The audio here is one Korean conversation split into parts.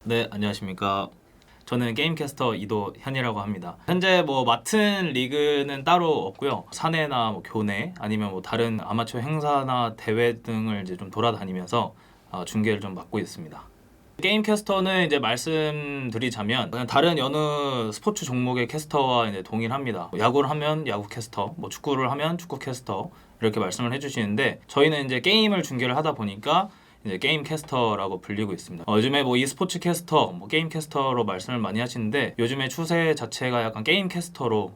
네, 안녕하십니까. 저는 게임캐스터 이도현이라고 합니다. 현재 뭐 맡은 리그는 따로 없고요. 사내나 뭐 교내 아니면 뭐 다른 아마추어 행사나 대회 등을 이제 좀 돌아다니면서 중계를 좀 맡고 있습니다. 게임캐스터는 이제 말씀드리자면 그냥 다른 여느 스포츠 종목의 캐스터와 이제 동일합니다. 야구를 하면 야구 캐스터, 뭐 축구를 하면 축구 캐스터 이렇게 말씀을 해주시는데 저희는 이제 게임을 중계를 하다 보니까 이제 게임 캐스터라고 불리고 있습니다. 요즘에 뭐 e스포츠 캐스터, 뭐 게임 캐스터로 말씀을 많이 하시는데 요즘에 추세 자체가 약간 게임 캐스터로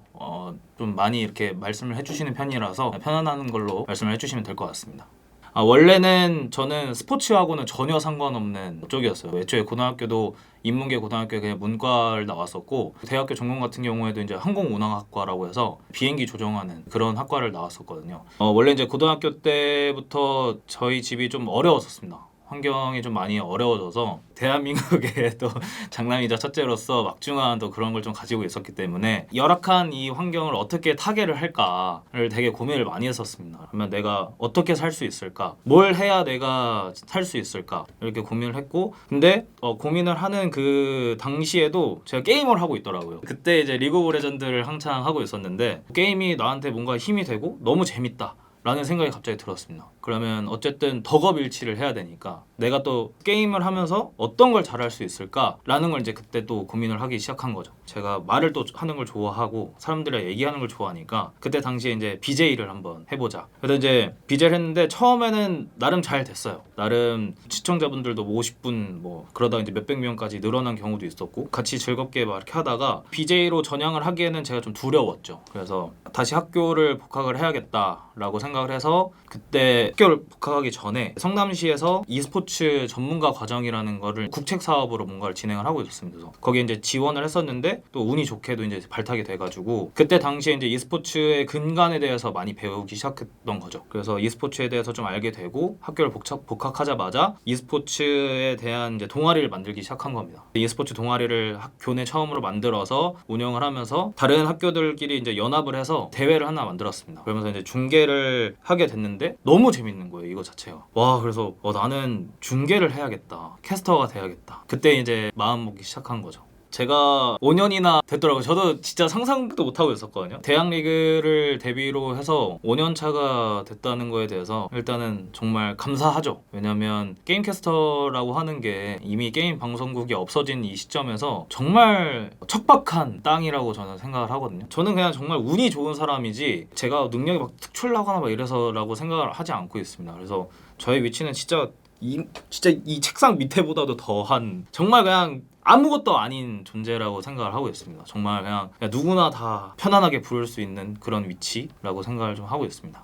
좀 많이 이렇게 말씀을 해주시는 편이라서 편안한 걸로 말씀을 해주시면 될 것 같습니다. 원래는 저는 스포츠하고는 전혀 상관없는 쪽이었어요. 애초에 고등학교도 인문계 고등학교에 그냥 문과를 나왔었고 대학교 전공 같은 경우에도 이제 항공운항학과라고 해서 비행기 조종하는 그런 학과를 나왔었거든요. 원래 이제 고등학교 때부터 저희 집이 좀 어려웠었습니다. 환경이 좀 많이 어려워져서 대한민국의 또 장남이자 첫째로서 막중한 또 그런 걸 좀 가지고 있었기 때문에 열악한 이 환경을 어떻게 타개를 할까를 되게 고민을 많이 했었습니다. 그러면 내가 어떻게 살 수 있을까? 뭘 해야 내가 살 수 있을까? 이렇게 고민을 했고 근데 고민을 하는 그 당시에도 제가 게임을 하고 있더라고요. 그때 이제 리그 오브 레전드를 한창 하고 있었는데 게임이 나한테 뭔가 힘이 되고 너무 재밌다 라는 생각이 갑자기 들었습니다. 그러면 어쨌든 덕업일치를 해야 되니까 내가 또 게임을 하면서 어떤 걸 잘할 수 있을까 라는 걸 이제 그때 또 고민을 하기 시작한 거죠. 제가 말을 또 하는 걸 좋아하고 사람들이랑 얘기하는 걸 좋아하니까 그때 당시에 이제 BJ를 한번 해보자. 그래서 이제 BJ를 했는데 처음에는 나름 잘 됐어요. 나름 시청자분들도 50분 뭐 그러다가 이제 몇백 명까지 늘어난 경우도 있었고 같이 즐겁게 막 이렇게 하다가 BJ로 전향을 하기에는 제가 좀 두려웠죠. 그래서 다시 학교를 복학을 해야겠다라고 생각을 해서 그때 학교를 복학하기 전에 성남시에서 e스포츠 전문가 과정이라는 거를 국책 사업으로 뭔가를 진행을 하고 있었습니다. 그래서 거기에 이제 지원을 했었는데 또 운이 좋게도 이제 발탁이 돼가지고 그때 당시에 이제 e스포츠의 근간에 대해서 많이 배우기 시작했던 거죠. 그래서 e스포츠에 대해서 좀 알게 되고 학교를 복학하자마자 e스포츠에 대한 이제 동아리를 만들기 시작한 겁니다. e스포츠 동아리를 교내 처음으로 만들어서 운영을 하면서 다른 학교들끼리 이제 연합을 해서 대회를 하나 만들었습니다. 그러면서 이제 중계를 하게 됐는데 너무 재밌는 거예요, 이거 자체가. 와, 그래서 나는 중계를 해야겠다, 캐스터가 돼야겠다. 그때 이제 마음 먹기 시작한 거죠. 제가 5년이나 됐더라고요. 저도 진짜 상상도 못하고 있었거든요. 대학 리그를 데뷔로 해서 5년 차가 됐다는 거에 대해서 일단은 정말 감사하죠. 왜냐면 게임캐스터라고 하는 게 이미 게임 방송국이 없어진 이 시점에서 정말 척박한 땅이라고 저는 생각을 하거든요. 저는 그냥 정말 운이 좋은 사람이지 제가 능력이 막 특출나거나 막 이래서라고 생각을 하지 않고 있습니다. 그래서 저의 위치는 진짜 이 책상 밑에보다도 더한 정말 그냥 아무것도 아닌 존재라고 생각을 하고 있습니다. 정말 그냥 누구나 다 편안하게 부를 수 있는 그런 위치라고 생각을 좀 하고 있습니다.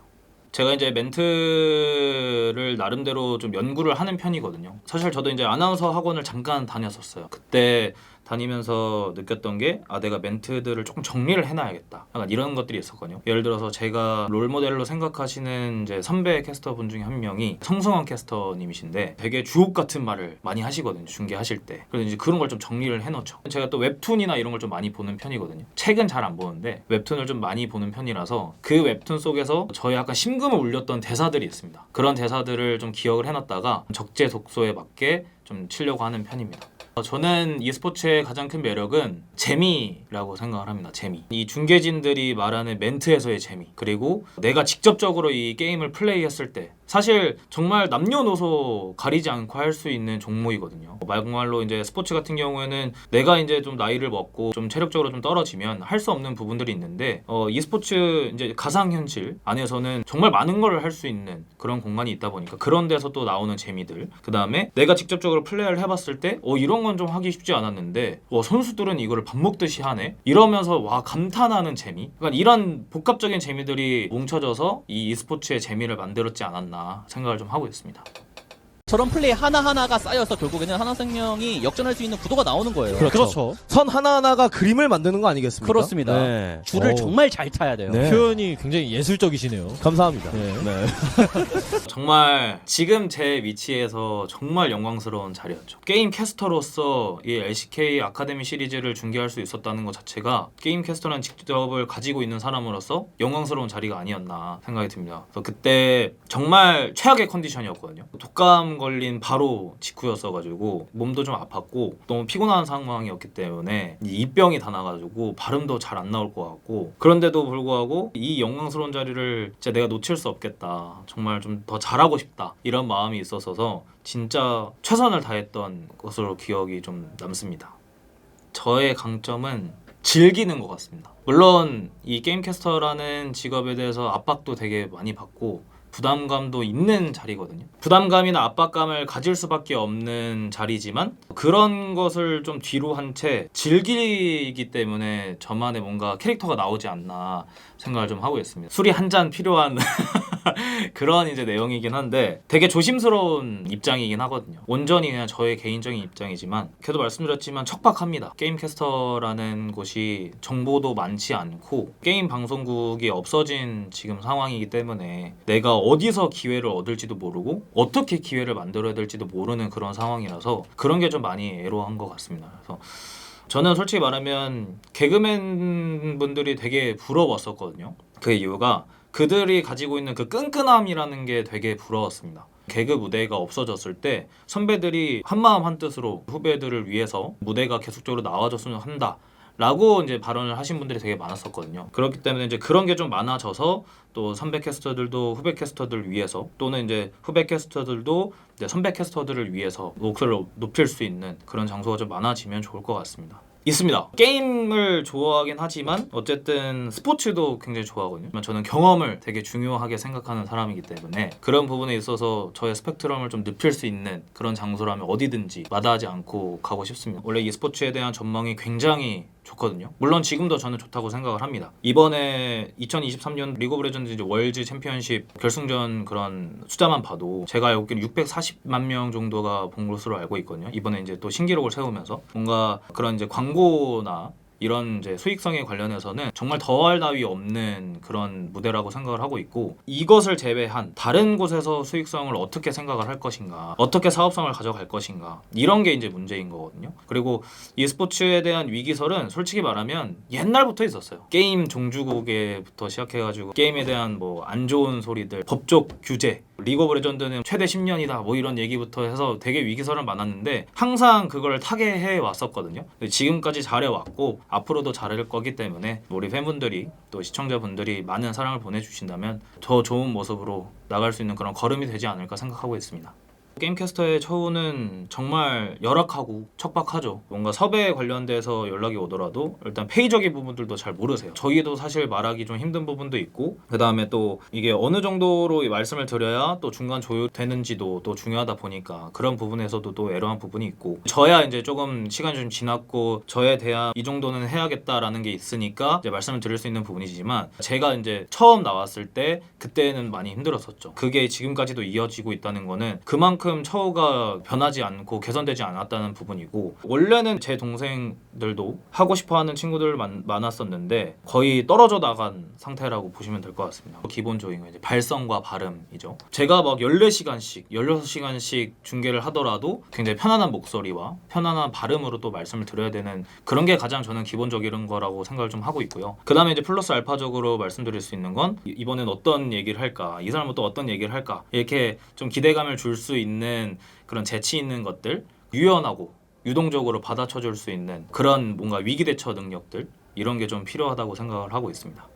제가 이제 멘트를 나름대로 좀 연구를 하는 편이거든요. 사실 저도 이제 아나운서 학원을 잠깐 다녔었어요. 그때 다니면서 느꼈던 게 내가 멘트들을 조금 정리를 해놔야겠다. 약간 이런 것들이 있었거든요. 예를 들어서 제가 롤모델로 생각하시는 이제 선배 캐스터분 중에 한 명이 성승환 캐스터님이신데 되게 주옥 같은 말을 많이 하시거든요. 중계하실 때. 그래서 이제 그런 걸 좀 정리를 해놓죠. 제가 또 웹툰이나 이런 걸 좀 많이 보는 편이거든요. 책은 잘 안 보는데 웹툰을 좀 많이 보는 편이라서 그 웹툰 속에서 저의 약간 심금을 울렸던 대사들이 있습니다. 그런 대사들을 좀 기억을 해놨다가 적재적소에 맞게 좀 치려고 하는 편입니다. 저는 e스포츠의 가장 큰 매력은 재미라고 생각을 합니다. 재미. 이 중계진들이 말하는 멘트에서의 재미. 그리고 내가 직접적으로 이 게임을 플레이했을 때 사실 정말 남녀노소 가리지 않고 할 수 있는 종목이거든요. 말로 이제 스포츠 같은 경우에는 내가 이제 좀 나이를 먹고 좀 체력적으로 좀 떨어지면 할 수 없는 부분들이 있는데 e스포츠 이제 가상현실 안에서는 정말 많은 걸 할 수 있는 그런 공간이 있다 보니까 그런 데서 또 나오는 재미들. 그 다음에 내가 직접적으로 플레이를 해봤을 때 이런 건 좀 하기 쉽지 않았는데 선수들은 이거를 밥 먹듯이 하네? 이러면서 와 감탄하는 재미? 그러니까 이런 복합적인 재미들이 뭉쳐져서 이 e스포츠의 재미를 만들었지 않았나 생각을 좀 하고 있습니다. 저런 플레이 하나하나가 쌓여서 결국에는 하나생명이 역전할 수 있는 구도가 나오는 거예요. 그렇죠. 선 하나하나가 그림을 만드는 거 아니겠습니까? 그렇습니다. 네. 줄을 정말 잘 타야 돼요. 네. 표현이 굉장히 예술적이시네요. 감사합니다. 네. 네. 정말 지금 제 위치에서 정말 영광스러운 자리였죠. 게임 캐스터로서 이 LCK 아카데미 시리즈를 중계할 수 있었다는 것 자체가 게임 캐스터라는 직업을 가지고 있는 사람으로서 영광스러운 자리가 아니었나 생각이 듭니다. 그래서 그때 정말 최악의 컨디션이었거든요. 독감 비상 걸린 바로 직후였어가지고 몸도 좀 아팠고 너무 피곤한 상황이었기 때문에 이 입병이 다 나가지고 발음도 잘 안 나올 것 같고, 그런데도 불구하고 이 영광스러운 자리를 진짜 내가 놓칠 수 없겠다, 정말 좀 더 잘하고 싶다, 이런 마음이 있었어서 진짜 최선을 다했던 것으로 기억이 좀 남습니다. 저의 강점은 즐기는 것 같습니다. 물론 이 게임캐스터라는 직업에 대해서 압박도 되게 많이 받고 부담감도 있는 자리거든요. 부담감이나 압박감을 가질 수밖에 없는 자리지만 그런 것을 좀 뒤로 한 채 즐기기 때문에 저만의 뭔가 캐릭터가 나오지 않나 생각을 좀 하고 있습니다. 술이 한 잔 필요한 그런 이제 내용이긴 한데 되게 조심스러운 입장이긴 하거든요. 온전히 그냥 저의 개인적인 입장이지만 걔도 말씀드렸지만 척박합니다. 게임캐스터라는 곳이 정보도 많지 않고 게임 방송국이 없어진 지금 상황이기 때문에 내가 어디서 기회를 얻을지도 모르고 어떻게 기회를 만들어야 될지도 모르는 그런 상황이라서 그런 게 좀 많이 애로한 것 같습니다. 그래서 저는 솔직히 말하면 개그맨 분들이 되게 부러웠었거든요. 그 이유가 그들이 가지고 있는 그 끈끈함이라는 게 되게 부러웠습니다. 개그 무대가 없어졌을 때 선배들이 한마음 한뜻으로 후배들을 위해서 무대가 계속적으로 나와줬으면 한다 라고 이제 발언을 하신 분들이 되게 많았었거든요. 그렇기 때문에 이제 그런 게 좀 많아져서 또 선배 캐스터들도 후배 캐스터들을 위해서, 또는 이제 후배 캐스터들도 이제 선배 캐스터들을 위해서 목소리를 높일 수 있는 그런 장소가 좀 많아지면 좋을 것 같습니다. 있습니다. 게임을 좋아하긴 하지만 어쨌든 스포츠도 굉장히 좋아하거든요. 저는 경험을 되게 중요하게 생각하는 사람이기 때문에 그런 부분에 있어서 저의 스펙트럼을 좀 눕힐 수 있는 그런 장소라면 어디든지 마다하지 않고 가고 싶습니다. 원래 이 스포츠에 대한 전망이 굉장히 좋거든요. 물론 지금도 저는 좋다고 생각을 합니다. 이번에 2023년 리그 오브 레전드 이제 월드 챔피언십 결승전 그런 숫자만 봐도 제가 알기로는 640만 명 정도가 본 것으로 알고 있거든요. 이번에 이제 또 신기록을 세우면서 뭔가 그런 이제 광고나 이런 이제 수익성에 관련해서는 정말 더할 나위 없는 그런 무대라고 생각을 하고 있고, 이것을 제외한 다른 곳에서 수익성을 어떻게 생각을 할 것인가, 어떻게 사업성을 가져갈 것인가, 이런 게 이제 문제인 거거든요. 그리고 e스포츠에 대한 위기설은 솔직히 말하면 옛날부터 있었어요. 게임 종주국에부터 시작해가지고 게임에 대한 뭐 안 좋은 소리들, 법적 규제, 리그 오브 레전드는 최대 10년이다 뭐 이런 얘기부터 해서 되게 위기설은 많았는데 항상 그걸 타개해 왔었거든요. 지금까지 잘해왔고 앞으로도 잘할 거기 때문에 우리 팬분들이 또 시청자분들이 많은 사랑을 보내주신다면 더 좋은 모습으로 나갈 수 있는 그런 걸음이 되지 않을까 생각하고 있습니다. 게임캐스터의 처우는 정말 열악하고 척박하죠. 뭔가 섭외 관련돼서 연락이 오더라도 일단 페이적인 부분들도 잘 모르세요. 저희도 사실 말하기 좀 힘든 부분도 있고, 그 다음에 또 이게 어느 정도로 말씀을 드려야 또 중간 조율되는지도 또 중요하다 보니까 그런 부분에서도 또 애로한 부분이 있고, 저야 이제 조금 시간이 좀 지났고 저에 대한 이 정도는 해야겠다라는 게 있으니까 이제 말씀을 드릴 수 있는 부분이지만, 제가 이제 처음 나왔을 때 그때는 많이 힘들었었죠. 그게 지금까지도 이어지고 있다는 거는 그만큼 처우가 변하지 않고 개선되지 않았다는 부분이고, 원래는 제 동생들도 하고 싶어하는 친구들 많았었는데 거의 떨어져 나간 상태라고 보시면 될 것 같습니다. 기본적인 거 이제 발성과 발음이죠. 제가 막 14시간씩 16시간씩 중계를 하더라도 굉장히 편안한 목소리와 편안한 발음으로 또 말씀을 드려야 되는 그런 게 가장 저는 기본적인 거라고 생각을 좀 하고 있고요. 그 다음에 이제 플러스 알파적으로 말씀드릴 수 있는 건 이번엔 어떤 얘기를 할까, 이 사람은 또 어떤 얘기를 할까, 이렇게 좀 기대감을 줄 수 있는 그런 재치 있는 것들, 유연하고 유동적으로 받아쳐줄 수 있는 그런 뭔가 위기 대처 능력들, 이런 게 좀 필요하다고 생각을 하고 있습니다.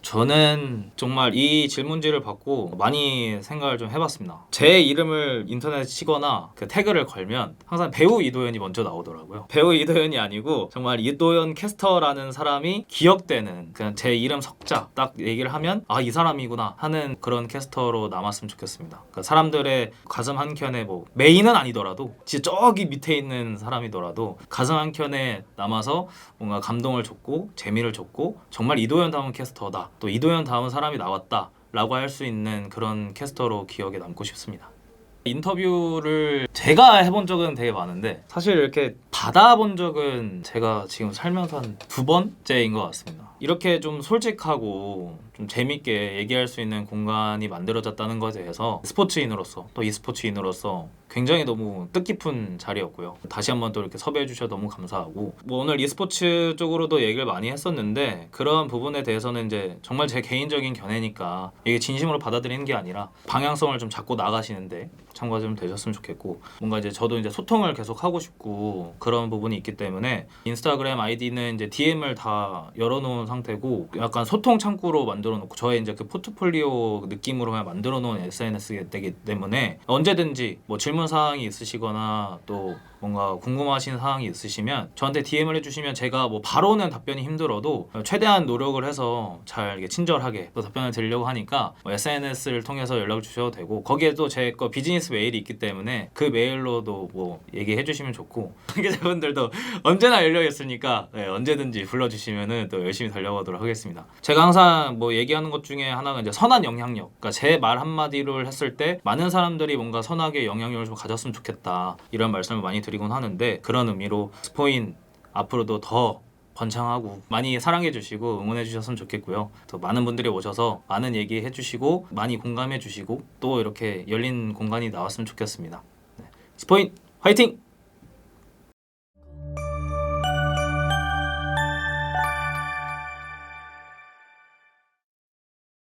저는 정말 이 질문지를 받고 많이 생각을 좀 해봤습니다. 제 이름을 인터넷에 치거나 그 태그를 걸면 항상 배우 이도현이 먼저 나오더라고요. 배우 이도현이 아니고 정말 이도현 캐스터라는 사람이 기억되는 그냥 제 이름 석자 딱 얘기를 하면 아, 이 사람이구나 하는 그런 캐스터로 남았으면 좋겠습니다. 그러니까 사람들의 가슴 한켠에 뭐 메인은 아니더라도 진짜 저기 밑에 있는 사람이더라도 가슴 한켠에 남아서 뭔가 감동을 줬고 재미를 줬고 정말 이도현다운 캐스터다, 또 이도현 다운 사람이 나왔다 라고 할 수 있는 그런 캐스터로 기억에 남고 싶습니다. 인터뷰를 제가 해본 적은 되게 많은데 사실 이렇게 받아본 적은 제가 지금 살면서 한 2번째인 것 같습니다. 이렇게 좀 솔직하고 좀 재밌게 얘기할 수 있는 공간이 만들어졌다는 것에 대해서 스포츠인으로서 또 e스포츠인으로서 굉장히 너무 뜻깊은 자리였고요. 다시 한번 또 이렇게 섭외해 주셔서 너무 감사하고 뭐 오늘 e스포츠 쪽으로도 얘기를 많이 했었는데 그런 부분에 대해서는 이제 정말 제 개인적인 견해니까 이게 진심으로 받아들이는 게 아니라 방향성을 좀 잡고 나가시는데 참고가 좀 되셨으면 좋겠고 뭔가 이제 저도 이제 소통을 계속 하고 싶고 그런 부분이 있기 때문에 인스타그램 아이디는 이제 DM을 다 열어놓은 상태고 약간 소통 창구로 만들어 놓고 저의 이제 그 포트폴리오 느낌으로 그냥 만들어 놓은 SNS이기 때문에 언제든지 뭐 질문 사항이 있으시거나 또 뭔가 궁금하신 사항이 있으시면 저한테 DM을 해주시면 제가 뭐 바로는 답변이 힘들어도 최대한 노력을 해서 잘 이렇게 친절하게 또 답변을 드리려고 하니까 뭐 SNS를 통해서 연락을 주셔도 되고 거기에 또 제 거 비즈니스 메일이 있기 때문에 그 메일로도 뭐 얘기해 주시면 좋고 관계자분들도 언제나 열려 있으니까 네, 언제든지 불러주시면은 또 열심히 달려가도록 하겠습니다. 제가 항상 뭐 얘기하는 것 중에 하나가 이제 선한 영향력. 그러니까 제 말 한마디를 했을 때 많은 사람들이 뭔가 선하게 영향력을 좀 가졌으면 좋겠다 이런 말씀을 많이 드리곤 하는데 그런 의미로 스포인 앞으로도 더 번창하고 많이 사랑해 주시고 응원해 주셨으면 좋겠고요. 또 많은 분들이 오셔서 많은 얘기해 주시고 많이 공감해 주시고 또 이렇게 열린 공간이 나왔으면 좋겠습니다. 네. 스포인 화이팅!